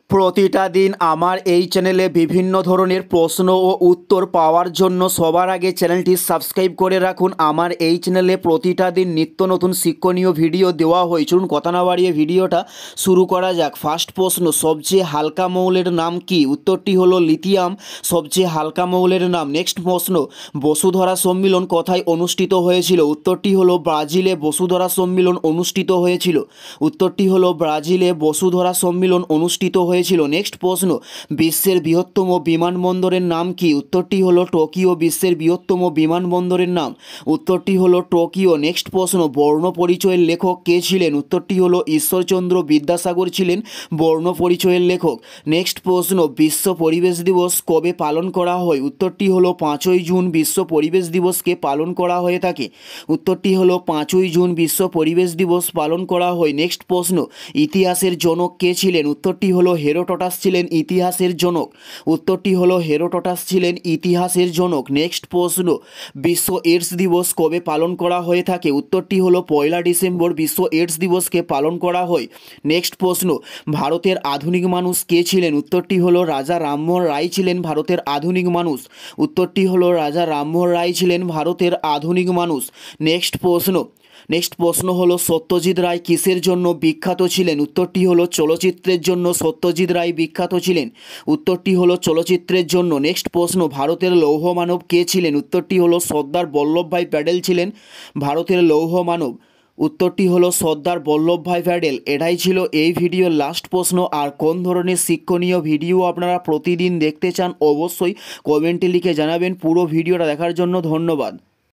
প্রতিটা দিন আমার এই চ্যানেলে বিভিন্ন ধরনের প্রশ্ন ও উত্তর পাওয়ার জন্য সবার আগে চ্যানেলটি সাবস্ক্রাইব করে রাখুন। আমার এই চ্যানেলে প্রতিটা দিন নিত্য নতুন শিক্ষণীয় ভিডিও দেওয়া হয়। চলুন কথা না বাড়িয়ে ভিডিওটা শুরু করা যাক। ফার্স্ট প্রশ্ন, সবচেয়ে হালকা মৌলের নাম কি? উত্তরটি হলো লিথিয়াম সবচেয়ে হালকা মৌলের নাম। নেক্সট প্রশ্ন, বসুধরা সম্মিলন কোথায় অনুষ্ঠিত হয়েছিল? উত্তরটি হলো ব্রাজিলে বসুধরা সম্মিলন অনুষ্ঠিত হয়েছিল। উত্তরটি হলো ব্রাজিলে বসুধরা সম্মিলন অনুষ্ঠিত হয়েছিল। নেক্সট প্রশ্ন, বিশ্বের বৃহত্তম বিমানবন্দরের নাম কি? উত্তরটি হলো টোকিও। বিশ্বের বৃহত্তম বিমানবন্দরের নাম, উত্তরটি হলো টোকিও। নেক্সট প্রশ্ন, বর্ণ পরিচয়ের লেখক কে ছিলেন? উত্তরটি হলো ঈশ্বরচন্দ্র বিদ্যাসাগর ছিলেন বর্ণ পরিচয়ের লেখক। নেক্সট প্রশ্ন, বিশ্ব পরিবেশ দিবস কবে পালন করা হয়? উত্তরটি হলো 5ই জুন বিশ্ব পরিবেশ দিবসকে পালন করা হয়ে থাকে। উত্তরটি হলো 5ই জুন বিশ্ব পরিবেশ দিবস পালন করা হয়। নেক্সট প্রশ্ন, ইতিহাসের জনক কে ছিলেন? উত্তরটি হলো হেরোডোটাস ছিলেন ইতিহাসের জনক। উত্তরটি হলো হেরোডোটাস ছিলেন ইতিহাসের জনক। নেক্সট প্রশ্ন, বিশ্ব এইডস দিবস কবে পালন করা হয়ে থাকে? উত্তরটি হলো 1 ডিসেম্বর বিশ্ব এইডস দিবসকে পালন করা হয়। নেক্সট প্রশ্ন, ভারতের আধুনিক মানুষ কে ছিলেন? উত্তরটি হলো রাজা রামমোহন রায় ছিলেন ভারতের আধুনিক মানুষ। উত্তরটি হলো রাজা রামমোহন রায় ছিলেন ভারতের আধুনিক মানুষ। নেক্সট প্রশ্ন হলো সত্যজিৎ রায় কিসের জন্য বিখ্যাত ছিলেন? উত্তরটি হলো চলচ্চিত্রের জন্য সত্যজিৎ রায় বিখ্যাত ছিলেন। উত্তরটি হলো চলচ্চিত্রের জন্য। নেক্সট প্রশ্ন, ভারতের লৌহ মানব কে ছিলেন? উত্তরটি হলো সর্দার বল্লভভাই প্যাটেল ছিলেন ভারতের লৌহ মানব। উত্তরটি হলো সর্দার বল্লভভাই প্যাটেল। এটাই ছিল এই ভিডিওর লাস্ট প্রশ্ন। আর কোন ধরনের শিক্ষণীয় ভিডিও আপনারা প্রতিদিন দেখতে চান অবশ্যই কমেন্টে লিখে জানাবেন। পুরো ভিডিওটা দেখার জন্য ধন্যবাদ।